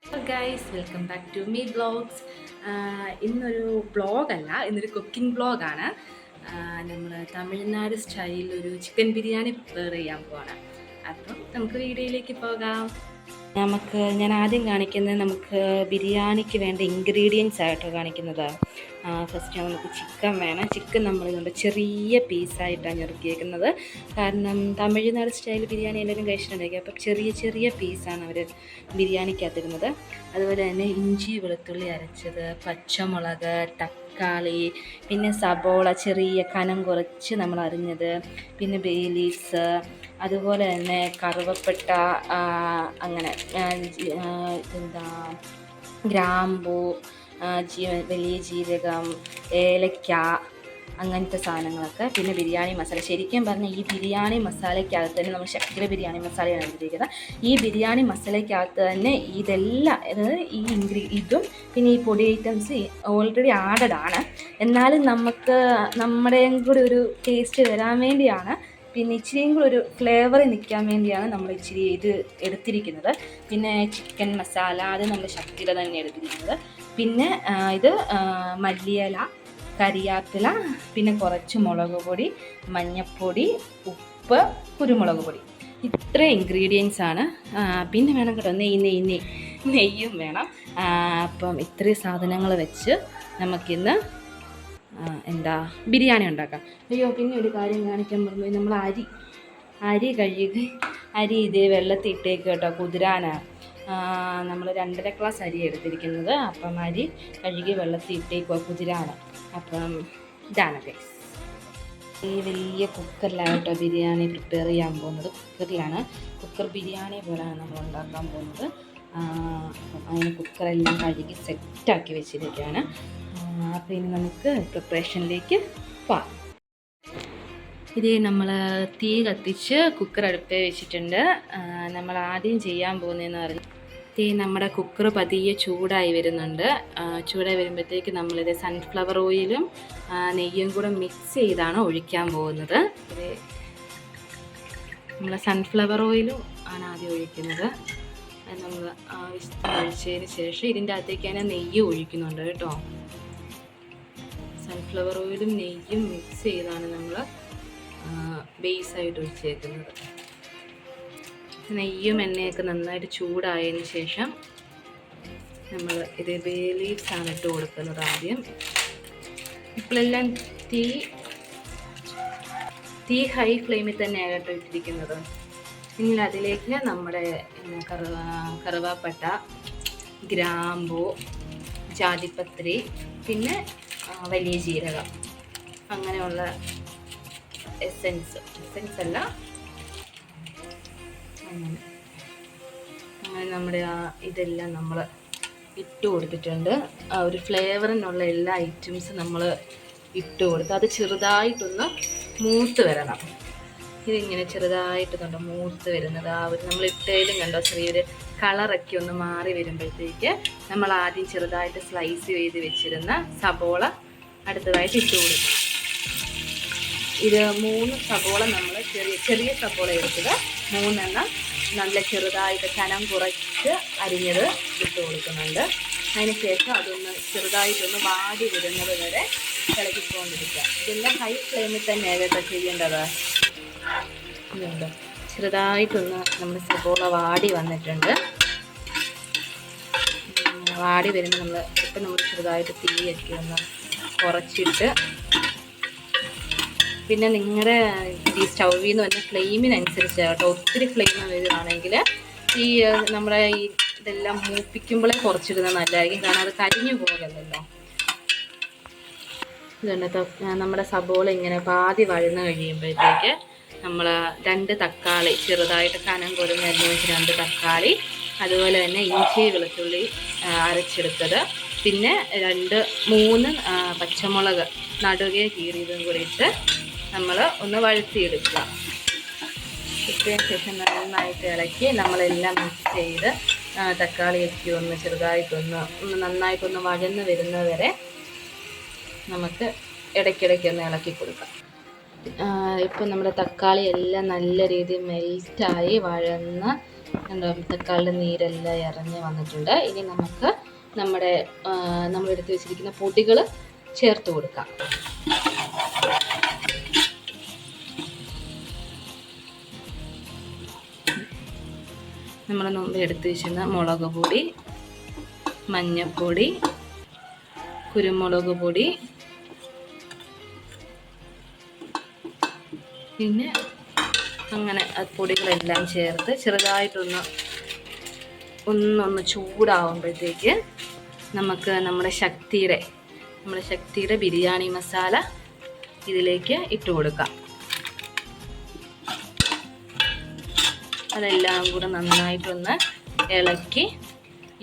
Hello guys, welcome back to me blogs. ഇന്നൊരു ബ്ലോഗല്ല, ഇന്നൊരു കുക്കിംഗ് ബ്ലോഗാണ്. നമ്മൾ തമിഴ്നാട് സ്റ്റൈലിൽ ഒരു ചിക്കൻ ബിരിയാണി പ്രിപ്പയർ ചെയ്യാൻ പോവാണ്. അപ്പം നമുക്ക് വീഡിയോയിലേക്ക് പോകാം. ഞാൻ ആദ്യം കാണിക്കുന്നത് നമുക്ക് ബിരിയാണിക്ക് വേണ്ട ഇൻഗ്രീഡിയൻസ് ആയിട്ടോ കാണിക്കുന്നത്. ഫസ്റ്റ് നമുക്ക് ചിക്കൻ വേണം. ചിക്കൻ നമ്മളിതുകൊണ്ട് ചെറിയ പീസായിട്ടാണ് ഞെറുക്കിയേക്കുന്നത്. കാരണം തമിഴ്നാട് സ്റ്റൈൽ ബിരിയാണി എല്ലാവരും കഴിച്ചിട്ടുണ്ടായിരിക്കും. അപ്പം ചെറിയ ചെറിയ പീസാണ് അവർ ബിരിയാണിക്കകത്തിരുന്നത്. അതുപോലെ തന്നെ ഇഞ്ചി വെളുത്തുള്ളി അരച്ചത്, പച്ചമുളക്, തക്കാളി, പിന്നെ സബോള ചെറിയ കനം കുറച്ച് നമ്മൾ അരിഞ്ഞത്, പിന്നെ ബേ ലീവ്സ്, അതുപോലെ തന്നെ കറുവപ്പട്ട, അങ്ങനെ എന്താ ഗ്രാമ്പൂ, വലിയ ജീരകം, ഏലക്ക, അങ്ങനത്തെ സാധനങ്ങളൊക്കെ. പിന്നെ ബിരിയാണി മസാല. ശരിക്കും പറഞ്ഞാൽ ഈ ബിരിയാണി മസാലയ്ക്കകത്ത് തന്നെ നമ്മൾ ശക്തി ബിരിയാണി മസാലയാണ് എടുത്തിരിക്കുന്നത്. ഈ ബിരിയാണി മസാലയ്ക്കകത്ത് തന്നെ ഇതെല്ലാം, അതായത് ഇതും പിന്നെ ഈ പൊടി ഐറ്റംസ് ഓൾറെഡി ആഡഡ് ആണ്. എന്നാലും നമുക്ക് നമ്മുടെയും കൂടി ഒരു ടേസ്റ്റ് വരാൻ വേണ്ടിയാണ്, പിന്നെ ഇച്ചിരിയും കൂടി ഒരു ഫ്ലേവർ നിൽക്കാൻ വേണ്ടിയാണ് നമ്മൾ ഇച്ചിരി ഇത് എടുത്തിരിക്കുന്നത്. പിന്നെ ചിക്കൻ മസാല അത് നമ്മൾ ശക്തിയിൽ തന്നെ എടുത്തിരിക്കുന്നത്. പിന്നെ ഇത് മല്ലിയില, കരിയാപ്പില, പിന്നെ കുറച്ച് മുളക് പൊടി, മഞ്ഞൾപ്പൊടി, ഉപ്പ്, കുരുമുളക് പൊടി, ഇത്രയും ഇൻഗ്രീഡിയൻസ് ആണ്. പിന്നെ വേണം കേട്ടോ നെയ്യും വേണം. അപ്പം ഇത്രയും സാധനങ്ങൾ വെച്ച് നമുക്കിന്ന് ബിരിയാണി ഉണ്ടാക്കാം. അയ്യോ, പിന്നെ ഒരു കാര്യം കാണിക്കാൻ പറഞ്ഞു. നമ്മൾ അരി കഴുകി ഇതേ വെള്ളത്തിൽ ഇട്ടേക്ക് കേട്ടോ, കുതിരാനാണ്. നമ്മൾ 2.5 ഗ്ലാസ് അരി എടുത്തിരിക്കുന്നത്. അപ്പം അരി കഴുകി വെള്ളത്തിൽ ഇട്ടേക്കുക കുതിരാണ്. അപ്പം ഇതാണ് ഗൈസ്. ഈ വലിയ കുക്കറിലാണ് കേട്ടോ ബിരിയാണി പ്രിപ്പയർ ചെയ്യാൻ പോകുന്നത്. കുക്കർ ബിരിയാണി പോലെയാണ് നമ്മൾ ഉണ്ടാക്കാൻ പോകുന്നത്. അപ്പം അതിന് കുക്കറെല്ലാം കഴുകി സെറ്റാക്കി വെച്ചിരിക്കുകയാണ്. അപ്പോൾ ഇനി നമുക്ക് പ്രിപ്പറേഷനിലേക്ക് പോകാം. ഇതേ നമ്മൾ തീ കത്തിച്ച് കുക്കർ അടുപ്പേ വെച്ചിട്ടുണ്ട്. നമ്മൾ ആദ്യം ചെയ്യാൻ പോകുന്നതെന്ന് പറഞ്ഞാൽ നമ്മുടെ കുക്കർ പതിയെ ചൂടായി വരുന്നുണ്ട്. ചൂടായി വരുമ്പോഴത്തേക്ക് നമ്മളിത് സൺഫ്ലവർ ഓയിലും നെയ്യും കൂടെ മിക്സ് ചെയ്താണ് ഒഴിക്കാൻ പോകുന്നത്. ഇത് നമ്മൾ സൺഫ്ലവർ ഓയിലും ആണ് ആദ്യം ഒഴിക്കുന്നത്. അത് നമ്മൾ ആവശ്യത്തിന് ഒഴിച്ചതിന് ശേഷം ഇതിൻ്റെ അകത്തേക്ക് തന്നെ നെയ്യ് ഒഴിക്കുന്നുണ്ട് കേട്ടോ. സൺഫ്ലവർ ഓയിലും നെയ്യും മിക്സ് ചെയ്താണ് നമ്മൾ ബേസായിട്ട് ഒഴിച്ചേക്കുന്നത്. നെയ്യും എണ്ണയൊക്കെ നന്നായിട്ട് ചൂടായതിന് ശേഷം നമ്മൾ ഇത് ബേ ലീവ്സ് ആണ് ഇട്ട് കൊടുക്കുന്നത് ആദ്യം. ഇപ്പോഴെല്ലാം തീ ഹൈ ഫ്ലെയിമിൽ തന്നെയാണ് കേട്ടോ ഇട്ടിരിക്കുന്നത്. ഇനി അതിലേക്ക് നമ്മുടെ കറുവാപ്പട്ട, ഗ്രാമ്പൂ, ജാതിപത്രി, പിന്നെ വലിയ ജീരകം, അങ്ങനെയുള്ള എസെൻസ് അല്ല, അങ്ങനെ നമ്മുടെ ഇതെല്ലാം നമ്മൾ ഇട്ട് കൊടുത്തിട്ടുണ്ട്. ആ ഒരു ഫ്ലേവറിനുള്ള എല്ലാ ഐറ്റംസും നമ്മൾ ഇട്ട് കൊടുത്ത് അത് ചെറുതായിട്ടൊന്ന് മൂത്ത് വരണം. ഇതിങ്ങനെ ചെറുതായിട്ട് മൂത്ത് വരുന്നത് ആ ഒരു നമ്മൾ ഇട്ടതിലും കണ്ടോ ചെറിയൊരു കളറൊക്കെ ഒന്ന് മാറി വരുമ്പോഴത്തേക്ക് നമ്മൾ ആദ്യം ചെറുതായിട്ട് സ്ലൈസ് ചെയ്ത് വെച്ചിരുന്ന സബോള അടുത്തതായിട്ട് ഇട്ട് കൊടുക്കണം. ഇത് 3 സബോള നമ്മൾ ചെറിയ സബോള എടുത്തത് 3 നല്ല ചെറുതായിട്ട് കനം കുറച്ച് അരിഞ്ഞത് ഇട്ട് കൊടുക്കുന്നുണ്ട്. അതിന് ശേഷം അതൊന്ന് ചെറുതായിട്ടൊന്ന് വാടി വരുന്നത് വരെ ഇളകിക്കൊണ്ടിരിക്കുക. ഇതെല്ലാം ഹൈ ഫ്ലെയിമിൽ തന്നെ കേട്ടോ ചെയ്യേണ്ടത്. ഇതുണ്ട്, ചെറുതായിട്ടൊന്ന് നമ്മൾ സബോള വാടി വന്നിട്ടുണ്ട്. വാടി വരുമ്പോൾ നമ്മൾ ചെറുതായിട്ട് തീയൊക്കെ ഒന്ന് കുറച്ചിട്ട്, പിന്നെ നിങ്ങളുടെ ഈ സ്റ്റൗവിൽ നിന്ന് പറഞ്ഞ ഫ്ലെയിമിനനുസരിച്ച് കേട്ടോ. ഒത്തിരി ഫ്ലെയിം വരുവാണെങ്കിൽ ഈ നമ്മുടെ ഈ ഇതെല്ലാം മൂപ്പിക്കുമ്പോഴേ കുറച്ചിടുന്നത് നല്ലതായിരിക്കും. കാരണം അത് കരിഞ്ഞു പോകലല്ലോ. ഇതുണ്ട്, നമ്മുടെ സബോള ഇങ്ങനെ പാതി വഴന്ന് കഴിയുമ്പോഴത്തേക്ക് നമ്മൾ 2 തക്കാളി ചെറുതായിട്ട് കനം കുറഞ്ഞരിഞ്ഞ് വെച്ച് 2 തക്കാളി, അതുപോലെ തന്നെ ഇഞ്ചി വെളുത്തുള്ളി അരച്ചെടുത്തത്, പിന്നെ 3 പച്ചമുളക് നടുകെ കീറിയതും കൂടി ഇട്ട് നമ്മൾ ഒന്ന് വഴറ്റിയെടുക്കുക. ഇട്ടതിന് ശേഷം നന്നായിട്ട് ഇളക്കി നമ്മളെല്ലാം മിക്സ് ചെയ്ത് തക്കാളിയൊക്കെ ഒന്ന് ചെറുതായിട്ടൊന്ന് നന്നായിട്ടൊന്ന് വഴന്ന് വരുന്നത് വരെ നമുക്ക് ഇടയ്ക്കിടയ്ക്കൊന്ന് ഇളക്കി കൊടുക്കാം. ഇപ്പം നമ്മുടെ തക്കാളി എല്ലാം നല്ല രീതിയിൽ മെൽറ്റായി വഴന്ന് കണ്ടോ, തക്കാളിയുടെ നീരെല്ലാം ഇറങ്ങി വന്നിട്ടുണ്ട്. ഇനി നമുക്ക് നമ്മളെടുത്ത് വെച്ചിരിക്കുന്ന പൊടികൾ ചേർത്ത് കൊടുക്കാം. നമ്മൾ മുമ്പ് എടുത്ത് വെച്ചിരുന്ന മുളക് പൊടി, മഞ്ഞൾപ്പൊടി, കുരുമുളക് പൊടി, പിന്നെ അങ്ങനെ പൊടികളെല്ലാം ചേർത്ത് ചെറുതായിട്ടൊന്ന് ചൂടാവുമ്പോഴത്തേക്ക് നമുക്ക് നമ്മുടെ ശക്തിയുടെ ബിരിയാണി മസാല ഇതിലേക്ക് ഇട്ട് കൊടുക്കാം. അതെല്ലാം കൂടെ നന്നായിട്ടൊന്ന് ഇളക്കി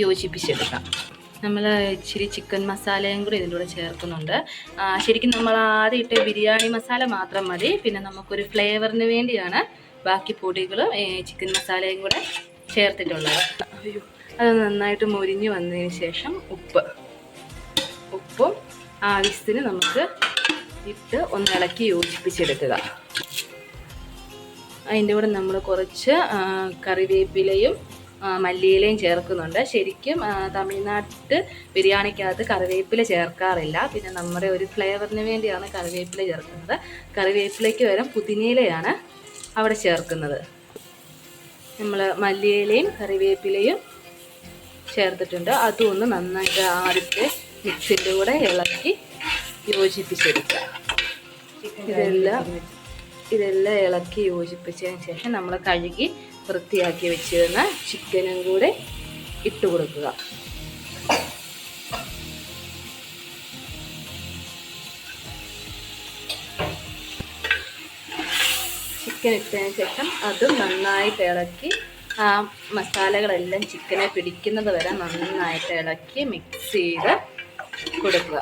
യോജിപ്പിച്ചെടുക്കാം. നമ്മൾ ഇച്ചിരി ചിക്കൻ മസാലയും കൂടി ഇതിൻ്റെ കൂടെ ചേർക്കുന്നുണ്ട്. ശരിക്കും നമ്മൾ ആദ്യം ഇട്ട ബിരിയാണി മസാല മാത്രം മതി. പിന്നെ നമുക്കൊരു ഫ്ലേവറിന് വേണ്ടിയാണ് ബാക്കി പൊടികളും ചിക്കൻ മസാലയും കൂടെ ചേർത്തിട്ടുള്ളത്. അത് നന്നായിട്ട് മൊരിഞ്ഞ് വന്നതിന് ശേഷം ഉപ്പും ആവശ്യത്തിന് നമുക്ക് ഇട്ട് ഒന്ന് ഇളക്കി യോജിപ്പിച്ചെടുക്കുക. അതിൻ്റെ കൂടെ നമ്മൾ കുറച്ച് കറിവേപ്പിലയും മല്ലിയിലയും ചേർക്കുന്നുണ്ട്. ശരിക്കും തമിഴ്നാട്ട് ബിരിയാണിക്കകത്ത് കറിവേപ്പില ചേർക്കാറില്ല. പിന്നെ നമ്മുടെ ഒരു ഫ്ലേവറിന് വേണ്ടിയാണ് കറിവേപ്പില ചേർക്കുന്നത്. കറിവേപ്പിലയ്ക്ക് പകരം പുതിനയിലയാണ് അവിടെ ചേർക്കുന്നത്. നമ്മൾ മല്ലിയിലയും കറിവേപ്പിലയും ചേർത്തിട്ടുണ്ട്. അതും ഒന്ന് നന്നായിട്ട് ആദ്യത്തെ മിക്സിൻ്റെ കൂടെ ഇളക്കി യോജിപ്പിച്ചെടുക്കുക. ഇതെല്ലാം ഇളക്കി യോജിപ്പിച്ചതിന് ശേഷം നമ്മൾ കഴുകി വൃത്തിയാക്കി വെച്ചിരുന്ന ചിക്കനും കൂടെ ഇട്ട് കൊടുക്കുക. ചിക്കൻ ഇട്ടതിന് ശേഷം അതും നന്നായിട്ട് ഇളക്കി ആ മസാലകളെല്ലാം ചിക്കനെ പിടിക്കുന്നത് വരെ നന്നായിട്ട് ഇളക്കി മിക്സ് ചെയ്ത് കൊടുക്കുക.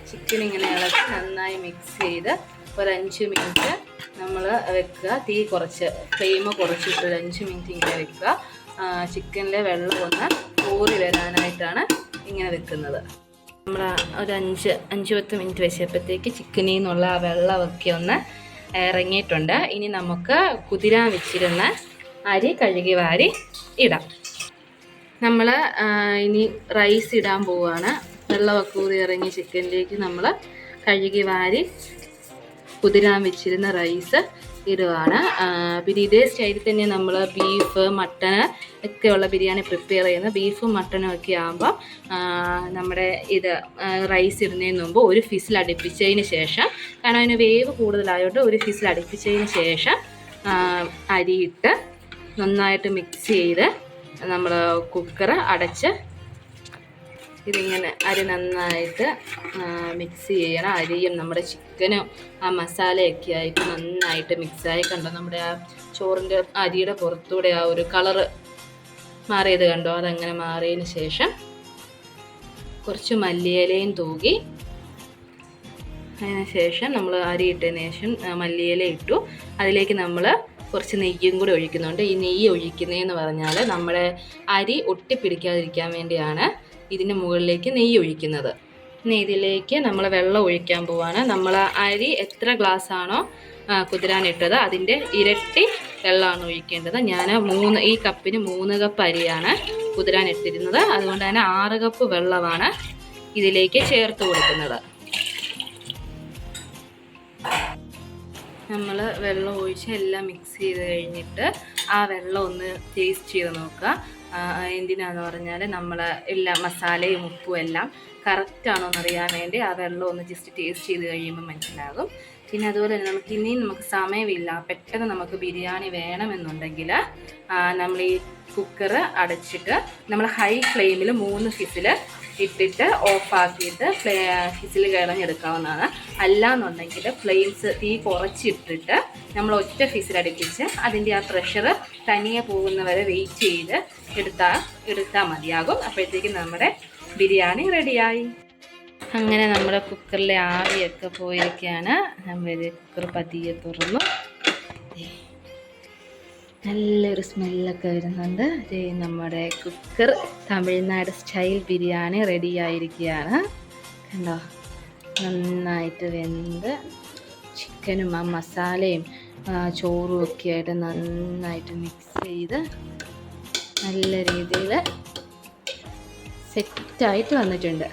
ചിക്കൻ ഇങ്ങനെ ഇളക്കി നന്നായി മിക്സ് ചെയ്ത് ഒരു 5 മിനിറ്റ് നമ്മൾ വെക്കുക. തീ കുറച്ച്, ഫ്ലെയിം കുറച്ചിട്ട് ഒരു 5 മിനിറ്റ് ഇങ്ങനെ വെക്കുക. ചിക്കനിലെ വെള്ളം ഒന്ന് ഊറി വരാനായിട്ടാണ് ഇങ്ങനെ വെക്കുന്നത്. നമ്മൾ ഒരു 5-10 മിനിറ്റ് വെച്ചപ്പോഴത്തേക്ക് ചിക്കനിൽ നിന്നുള്ള ആ വെള്ളമൊക്കെ ഒന്ന് ഇറങ്ങിയിട്ടുണ്ട്. ഇനി നമുക്ക് കുതിരാൻ വെച്ചിരുന്ന അരി കഴുകി വാരി ഇടാം. നമ്മൾ ഇനി റൈസ് ഇടാൻ പോവുകയാണ്. വെള്ളമൊക്കെ ഊറി ഇറങ്ങിയ ചിക്കനിലേക്ക് നമ്മൾ കഴുകി വാരി കുതിരാൻ വെച്ചിരുന്ന റൈസ് ഇടുകയാണ്. പിന്നെ ഇതേ സ്റ്റൈലിൽ തന്നെ നമ്മൾ ബീഫ്, മട്ടൺ ഒക്കെയുള്ള ബിരിയാണി പ്രിപ്പയർ ചെയ്യുന്ന ബീഫും മട്ടണും ഒക്കെ ആകുമ്പോൾ നമ്മുടെ റൈസ് ഇടുന്നതിന് മുമ്പ് ഒരു ഫിസിൽ അടുപ്പിച്ചതിന് ശേഷം, കാരണം അതിന് വേവ് കൂടുതലായതുകൊണ്ട് ഒരു ഫിസിൽ അടുപ്പിച്ചതിന് ശേഷം അരിയിട്ട് നന്നായിട്ട് മിക്സ് ചെയ്ത് നമ്മൾ കുക്കർ അടച്ച് ഇതിങ്ങനെ അരി നന്നായിട്ട് മിക്സ് ചെയ്യണം. അരിയും നമ്മുടെ ചിക്കനും ആ മസാലയൊക്കെ ആയിട്ട് നന്നായിട്ട് മിക്സായി. കണ്ടോ, നമ്മുടെ ആ ചോറിൻ്റെ അരിയുടെ പുറത്തൂടെ ആ ഒരു കളറ് മാറിയത് കണ്ടോ? അതങ്ങനെ മാറിയതിന് ശേഷം കുറച്ച് മല്ലിയിലയും തൂകി, അതിന് ശേഷം നമ്മൾ അരി ഇട്ടതിന് ശേഷം മല്ലിയില ഇട്ടു. അതിലേക്ക് നമ്മൾ കുറച്ച് നെയ്യും കൂടി ഒഴിക്കുന്നുണ്ട്. ഈ നെയ്യ് ഒഴിക്കുന്നതെന്ന് പറഞ്ഞാൽ നമ്മുടെ അരി ഒട്ടിപ്പിടിക്കാതിരിക്കാൻ വേണ്ടിയാണ് ഇതിന് മുകളിലേക്ക് നെയ്യ് ഒഴിക്കുന്നത്. ഇനി ഇതിലേക്ക് നമ്മൾ വെള്ളം ഒഴിക്കാൻ പോവാണ്. നമ്മൾ അരി എത്ര ഗ്ലാസ് ആണോ കുതിരാനിട്ടത് അതിൻ്റെ ഇരട്ടി വെള്ളമാണ് ഒഴിക്കേണ്ടത്. ഞാൻ ഈ കപ്പിന് 3 കപ്പ് അരിയാണ് കുതിരാനിട്ടിരുന്നത്. അതുകൊണ്ട് തന്നെ 6 കപ്പ് വെള്ളമാണ് ഇതിലേക്ക് ചേർത്ത് കൊടുക്കുന്നത്. നമ്മൾ വെള്ളം ഒഴിച്ച് എല്ലാം മിക്സ് ചെയ്ത് കഴിഞ്ഞിട്ട് ആ വെള്ളം ഒന്ന് ടേസ്റ്റ് ചെയ്ത് നോക്കുക. എന്തിനാന്ന് പറഞ്ഞാൽ നമ്മൾ എല്ലാ മസാലയും ഉപ്പും എല്ലാം കറക്റ്റാണോ എന്നറിയാൻ വേണ്ടി ആ വെള്ളം ഒന്ന് ജസ്റ്റ് ടേസ്റ്റ് ചെയ്ത് കഴിയുമ്പോൾ മനസ്സിലാകും. പിന്നെ അതുപോലെ തന്നെ നമുക്ക് സമയമില്ല, പെട്ടെന്ന് നമുക്ക് ബിരിയാണി വേണമെന്നുണ്ടെങ്കിൽ നമ്മൾ ഈ കുക്കർ അടച്ചിട്ട് നമ്മൾ ഹൈ ഫ്ലെയിമിൽ 3 ഫിസിൽ ഇട്ടിട്ട് ഓഫാക്കിയിട്ട് ഫിസിൽ കളഞ്ഞെടുക്കാവുന്നതാണ്. അല്ലാന്നുണ്ടെങ്കിൽ തീ കുറച്ചിട്ടിട്ട് നമ്മൾ ഒറ്റ ഫിസിലടുപ്പിച്ച് അതിൻ്റെ ആ പ്രഷർ തനിയെ പോകുന്നവരെ വെയിറ്റ് ചെയ്ത് എടുത്താൽ മതിയാകും. അപ്പോഴത്തേക്കും നമ്മുടെ ബിരിയാണി റെഡിയായി. അങ്ങനെ നമ്മുടെ കുക്കറിലെ ആവിയൊക്കെ പോയിരിക്കുകയാണ്. നമ്മൾ കുക്കർ പതിയെ തുറന്നു. നല്ലൊരു സ്മെല്ലൊക്കെ വരുന്നുണ്ട്. നമ്മുടെ കുക്കർ തമിഴ്നാട് സ്റ്റൈൽ ബിരിയാണി റെഡിയായിരിക്കുകയാണ്. കണ്ടോ, നന്നായിട്ട് വെന്ത് ചിക്കനും ആ മസാലയും ചോറും ഒക്കെ ആയിട്ട് നന്നായിട്ട് മിക്സ് ചെയ്ത് നല്ല രീതിയിൽ സെറ്റായിട്ട് വന്നിട്ടുണ്ട്.